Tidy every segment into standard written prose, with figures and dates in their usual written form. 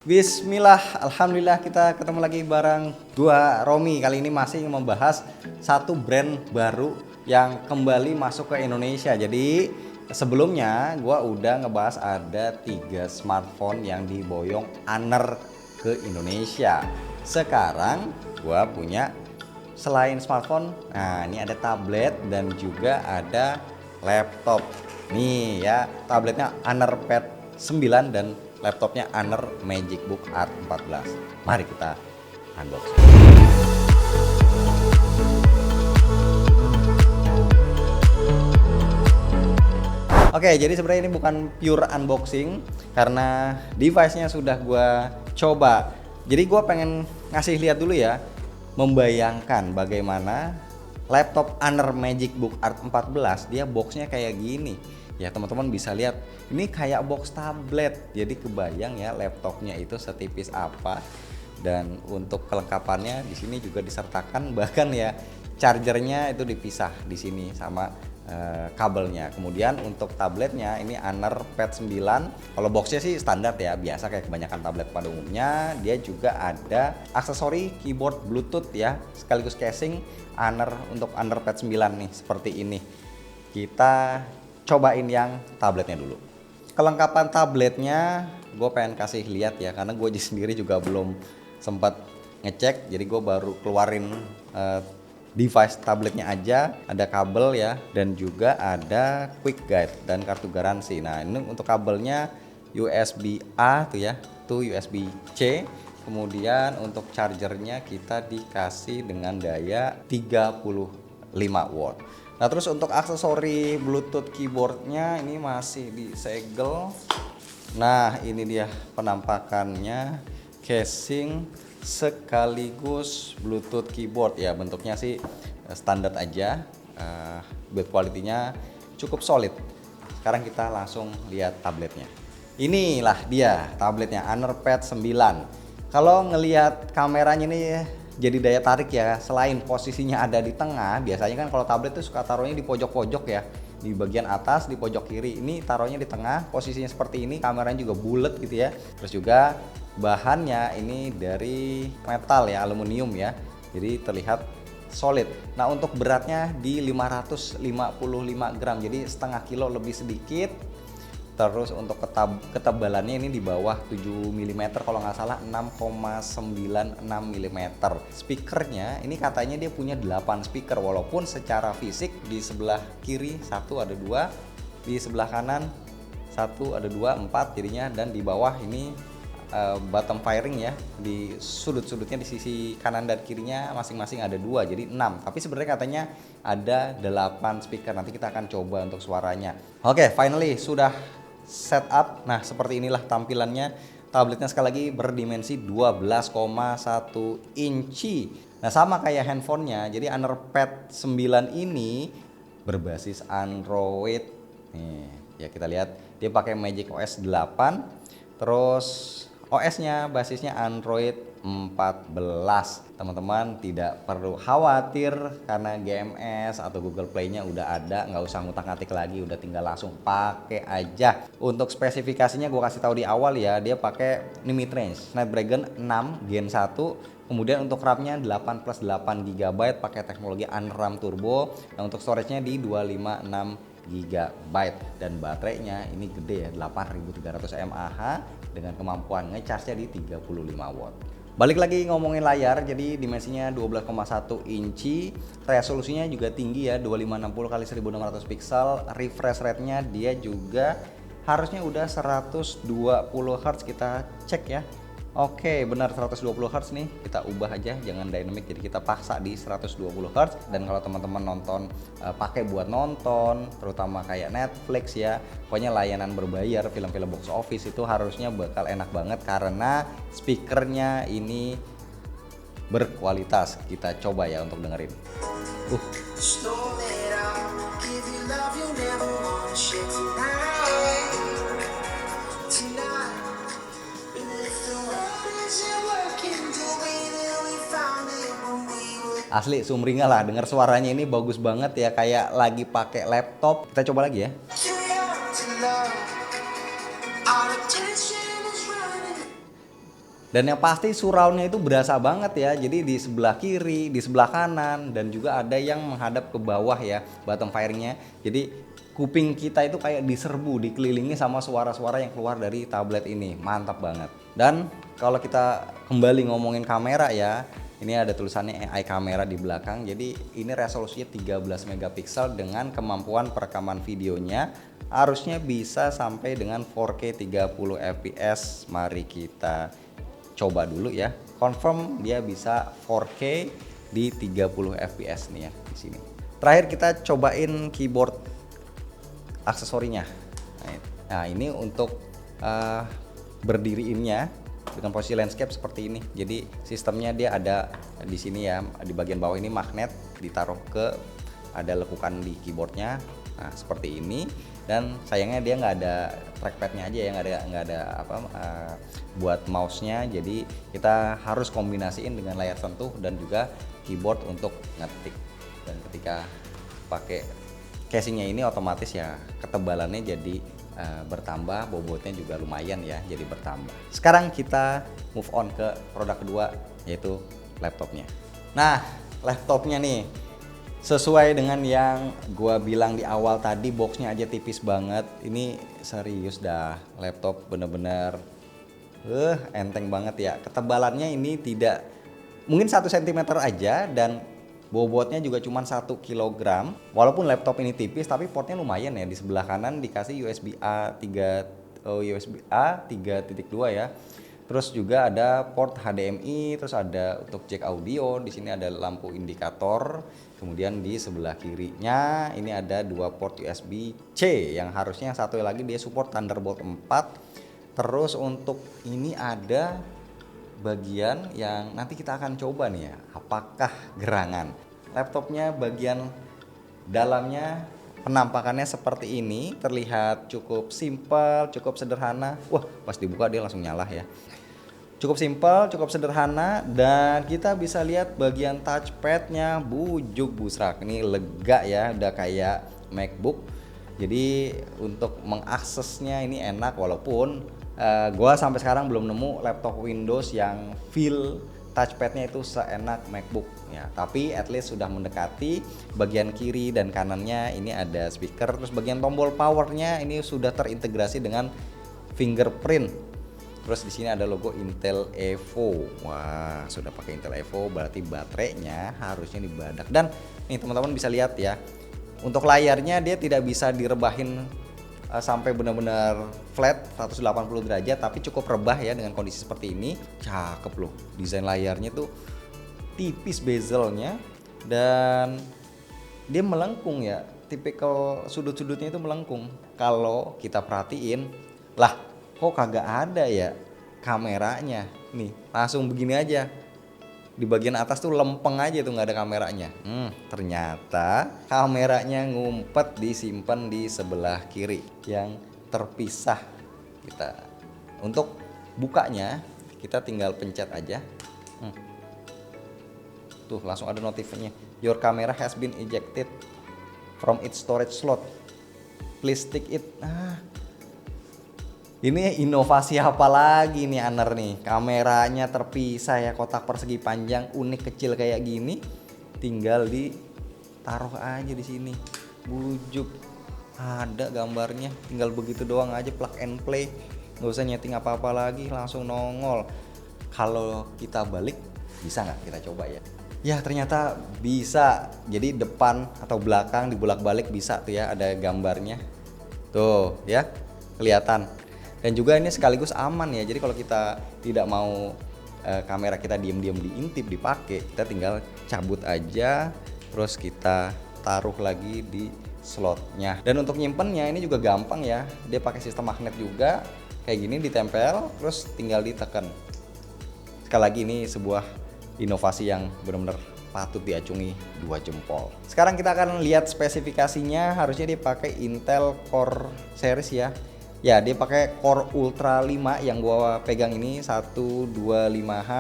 Bismillah, alhamdulillah kita ketemu lagi bareng gua Romi. Kali ini masih membahas satu brand baru yang kembali masuk ke Indonesia. Jadi sebelumnya gua udah ngebahas ada 3 smartphone yang diboyong Honor ke Indonesia. Sekarang gua punya selain smartphone, nah ini ada tablet dan juga ada laptop. Nih ya, tabletnya Honor Pad 9 dan laptopnya Honor MagicBook Art 14. Mari kita unboxing. Oke, jadi sebenarnya ini bukan pure unboxing karena device-nya sudah gua coba. Jadi gua pengen ngasih lihat dulu ya, membayangkan bagaimana laptop Honor MagicBook Art 14 dia boxnya kayak gini. Ya teman-teman bisa lihat ini kayak box tablet, jadi kebayang ya laptopnya itu setipis apa. Dan untuk kelengkapannya di sini juga disertakan, bahkan ya chargernya itu dipisah di sini sama kabelnya. Kemudian untuk tabletnya ini Honor Pad 9. Kalau boxnya sih standar ya, biasa kayak kebanyakan tablet pada umumnya. Dia juga ada aksesori keyboard Bluetooth ya, sekaligus casing Honor untuk Honor Pad 9 nih seperti ini. Kita cobain yang tabletnya dulu. Kelengkapan tabletnya gue pengen kasih lihat ya, karena gue sendiri juga belum sempat ngecek. Jadi gue baru keluarin device tabletnya aja. Ada kabel ya, dan juga ada quick guide dan kartu garansi. Nah ini untuk kabelnya USB A tuh ya, tuh USB C. Kemudian untuk chargernya kita dikasih dengan daya 35 watt. Nah terus untuk aksesori Bluetooth keyboardnya ini masih disegel. Nah ini dia penampakannya, casing sekaligus Bluetooth keyboard ya, bentuknya sih standar aja. Build quality-nya cukup solid. Sekarang kita langsung lihat tabletnya. Inilah dia tabletnya Honor Pad 9. Kalau ngelihat kameranya ini jadi daya tarik ya, selain posisinya ada di tengah. Biasanya kan kalau tablet tuh suka taruhnya di pojok-pojok ya, di bagian atas, di pojok kiri. Ini taruhnya di tengah, posisinya seperti ini, kameranya juga bulat gitu ya. Terus juga bahannya ini dari metal ya, aluminium ya, jadi terlihat solid. Nah untuk beratnya di 555 gram, jadi setengah kilo lebih sedikit. Terus untuk ketebalannya ini di bawah 7 mm, kalau nggak salah 6,96 mm. Speakernya ini katanya dia punya 8 speaker, walaupun secara fisik di sebelah kiri satu ada 2, di sebelah kanan satu ada 2, 4 jadinya, dan di bawah ini bottom firing ya, di sudut-sudutnya di sisi kanan dan kirinya masing-masing ada 2, jadi 6. Tapi sebenarnya katanya ada 8 speaker. Nanti kita akan coba untuk suaranya. Oke, finally sudah setup. Nah seperti inilah tampilannya. Tabletnya sekali lagi berdimensi 12,1 inci. Nah sama kayak handphonenya, jadi Honor Pad 9 ini berbasis Android. Nih ya, kita lihat dia pakai Magic OS 8. Terus OS-nya basisnya Android 14. Teman-teman tidak perlu khawatir karena GMS atau Google Play-nya udah ada, nggak usah ngutak-ngatik lagi, udah tinggal langsung pakai aja. Untuk spesifikasinya gue kasih tahu di awal ya, dia pakai mid range Snapdragon 6 Gen 1. Kemudian untuk RAM-nya 8 plus 8 GB pakai teknologi ARM Turbo. Nah untuk storage-nya di 256 GB, dan baterainya ini gede ya, 8300 mAh dengan kemampuan ngecharge-nya di 35 watt. Balik lagi ngomongin layar, jadi dimensinya 12,1 inci, resolusinya juga tinggi ya, 2560 x 1600 pixel, refresh rate-nya dia juga harusnya udah 120 Hz. Kita cek ya. Oke, benar 120 Hz nih. Kita ubah aja, jangan dynamic, jadi kita paksa di 120 Hz. Dan kalau teman-teman nonton pakai buat nonton, terutama kayak Netflix ya, pokoknya layanan berbayar, film-film box office itu harusnya bakal enak banget karena speakernya ini berkualitas. Kita coba ya untuk dengerin. Asli sumringah lah, denger suaranya ini bagus banget ya, kayak lagi pakai laptop. Kita coba lagi ya. Dan yang pasti surroundnya itu berasa banget ya. Jadi di sebelah kiri, di sebelah kanan, dan juga ada yang menghadap ke bawah ya bottom firingnya. Jadi kuping kita itu kayak diserbu, dikelilingi sama suara-suara yang keluar dari tablet ini. Mantap banget. Dan kalau kita kembali ngomongin kamera ya, ini ada tulisannya AI kamera di belakang. Jadi ini resolusinya 13 megapiksel dengan kemampuan perekaman videonya harusnya bisa sampai dengan 4K 30 fps. Mari kita coba dulu ya. Confirm dia bisa 4K di 30 fps nih ya di sini. Terakhir kita cobain keyboard aksesorinya. Nah, ini untuk berdiriinnya dengan posisi landscape seperti ini. Jadi sistemnya dia ada di sini ya, di bagian bawah ini magnet ditaruh ke, ada lekukan di keyboardnya. Nah, seperti ini. Dan sayangnya dia nggak ada trackpadnya aja ya, nggak ada apa buat mouse-nya. Jadi kita harus kombinasiin dengan layar sentuh dan juga keyboard untuk ngetik. Dan ketika pakai casingnya ini otomatis ya ketebalannya jadi bertambah, bobotnya juga lumayan ya, jadi bertambah. Sekarang kita move on ke produk kedua, yaitu laptopnya. Nah, laptopnya nih sesuai dengan yang gua bilang di awal tadi, boxnya aja tipis banget. Ini serius dah, laptop bener-bener enteng banget ya. Ketebalannya ini tidak, mungkin 1 cm aja, dan bobotnya juga cuma 1 kg. Walaupun laptop ini tipis tapi portnya lumayan ya. Di sebelah kanan dikasih USB-A 3.2 ya. Terus juga ada port HDMI, terus ada untuk jack audio. Di sini ada lampu indikator. Kemudian di sebelah kirinya ini ada 2 port USB-C yang harusnya satu lagi dia support Thunderbolt 4. Terus untuk ini ada bagian yang nanti kita akan coba nih ya, apakah gerangan. Laptopnya bagian dalamnya penampakannya seperti ini, terlihat cukup simpel, cukup sederhana. Wah, pas dibuka dia langsung nyala ya. Cukup simpel, cukup sederhana, dan kita bisa lihat bagian touchpadnya bujuk busrak. Ini lega ya, udah kayak MacBook. Jadi untuk mengaksesnya ini enak, walaupun gua sampai sekarang belum nemu laptop Windows yang feel touchpadnya itu seenak MacBook ya. Tapi at least sudah mendekati. Bagian kiri dan kanannya ini ada speaker. Terus bagian tombol powernya ini sudah terintegrasi dengan fingerprint. Terus di sini ada logo Intel Evo. Wah, sudah pakai Intel Evo, berarti baterainya harusnya dibadak. Dan nih teman-teman bisa lihat ya, untuk layarnya dia tidak bisa direbahin sampai benar-benar flat 180 derajat, tapi cukup rebah ya dengan kondisi seperti ini. Cakep loh, desain layarnya tuh tipis bezelnya, dan dia melengkung ya, tipikal sudut-sudutnya itu melengkung. Kalau kita perhatiin, lah kok kagak ada ya kameranya. Nih langsung begini aja, di bagian atas tuh lempeng aja tuh, nggak ada kameranya. Ternyata kameranya ngumpet, disimpan di sebelah kiri yang terpisah. Kita untuk bukanya kita tinggal pencet aja. Tuh langsung ada notifnya, your camera has been ejected from its storage slot, please take it. Ini inovasi apa lagi nih Aner nih? Kameranya terpisah ya, kotak persegi panjang unik kecil kayak gini, tinggal ditaruh aja di sini. Bujuk, ada gambarnya, tinggal begitu doang aja, plug and play, nggak usah nyeting apa-apa lagi, langsung nongol. Kalau kita balik, bisa nggak kita coba ya? Ya ternyata bisa. Jadi depan atau belakang dibolak-balik bisa tuh ya, ada gambarnya. Tuh ya, kelihatan. Dan juga ini sekaligus aman ya, jadi kalau kita tidak mau kamera kita diam-diam diintip dipakai, kita tinggal cabut aja, terus kita taruh lagi di slotnya. Dan untuk nyimpennya ini juga gampang ya, dia pakai sistem magnet juga, kayak gini ditempel, terus tinggal ditekan. Sekali lagi ini sebuah inovasi yang benar-benar patut diacungi 2 jempol. Sekarang kita akan lihat spesifikasinya, harusnya dia pakai Intel Core series ya. Ya, dia pakai Core Ultra 5 yang gua pegang ini 125H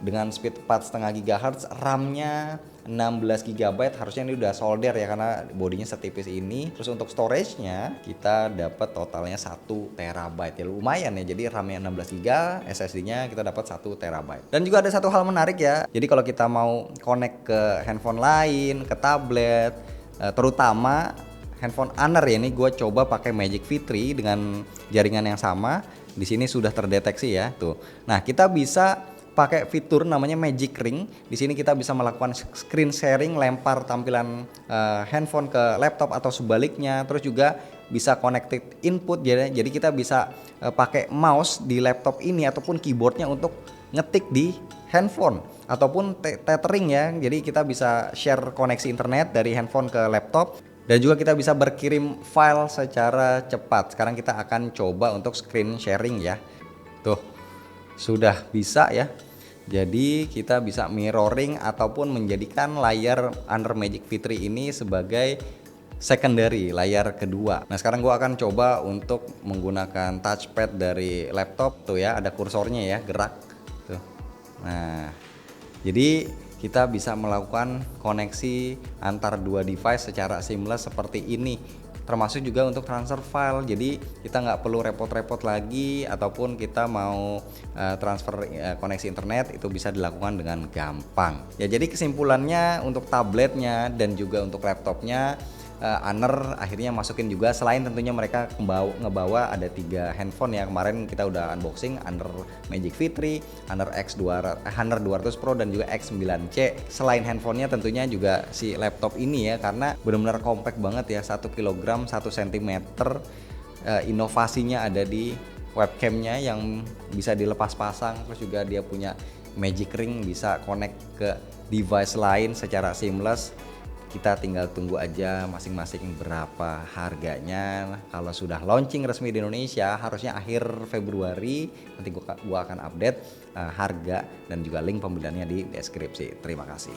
dengan speed 4,5 GHz, RAM-nya 16 GB, harusnya ini udah solder ya karena bodinya setipis ini. Terus untuk storage-nya kita dapat totalnya 1 TB ya, lumayan ya. Jadi RAM-nya 16 GB, SSD-nya kita dapat 1 TB. Dan juga ada satu hal menarik ya. Jadi kalau kita mau connect ke handphone lain, ke tablet, terutama handphone Honor ya, ini gue coba pakai Magic V3 dengan jaringan yang sama. Di sini sudah terdeteksi ya tuh. Nah, kita bisa pakai fitur namanya Magic Ring. Di sini kita bisa melakukan screen sharing, lempar tampilan handphone ke laptop atau sebaliknya. Terus juga bisa connected input, jadi kita bisa pakai mouse di laptop ini ataupun keyboardnya untuk ngetik di handphone ataupun tethering ya. Jadi kita bisa share koneksi internet dari handphone ke laptop. Dan juga kita bisa berkirim file secara cepat. Sekarang kita akan coba untuk screen sharing ya. Tuh, sudah bisa ya. Jadi kita bisa mirroring ataupun menjadikan layar Honor Magic V3 ini sebagai secondary, layar kedua. Nah, sekarang gua akan coba untuk menggunakan touchpad dari laptop tuh ya, ada kursornya ya, gerak tuh. Nah, jadi kita bisa melakukan koneksi antar dua device secara seamless seperti ini, termasuk juga untuk transfer file. Jadi kita nggak perlu repot-repot lagi, ataupun kita mau transfer koneksi internet itu bisa dilakukan dengan gampang ya. Jadi kesimpulannya untuk tabletnya dan juga untuk laptopnya, Honor akhirnya masukin juga, selain tentunya mereka ngebawa ada 3 handphone ya. Kemarin kita udah unboxing Honor Magic V3, Honor 200 Pro dan juga X9C. Selain handphonenya tentunya juga si laptop ini ya, karena benar-benar compact banget ya, 1 kg 1 cm. Inovasinya ada di webcamnya yang bisa dilepas pasang, terus juga dia punya Magic Ring, bisa connect ke device lain secara seamless. Kita tinggal tunggu aja masing-masing berapa harganya. Kalau sudah launching resmi di Indonesia harusnya akhir Februari, nanti gua akan update harga dan juga link pembeliannya di deskripsi. Terima kasih.